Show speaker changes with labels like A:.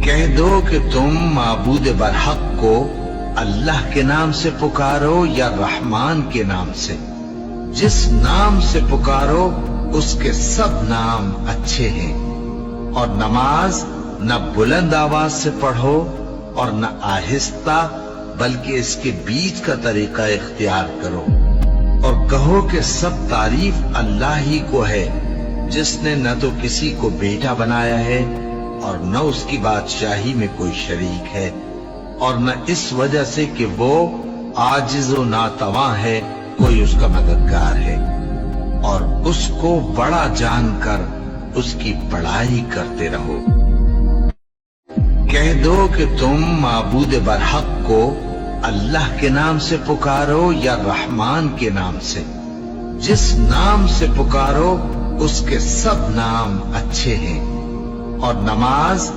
A: کہہ دو کہ تم معبود برحق کو اللہ کے نام سے پکارو یا رحمان کے نام سے، جس نام سے پکارو اس کے سب نام اچھے ہیں، اور نماز نہ بلند آواز سے پڑھو اور نہ آہستہ، بلکہ اس کے بیچ کا طریقہ اختیار کرو، اور کہو کہ سب تعریف اللہ ہی کو ہے، جس نے نہ تو کسی کو بیٹا بنایا ہے اور نہ اس کی بادشاہی میں کوئی شریک ہے، اور نہ اس وجہ سے کہ وہ عاجز و ناتواں ہے کوئی اس کا مددگار ہے، اور اس کو بڑا جان کر اس کی بڑائی کرتے رہو۔ کہہ دو کہ تم معبود برحق کو اللہ کے نام سے پکارو یا رحمان کے نام سے، جس نام سے پکارو اس کے سب نام اچھے ہیں، اور نماز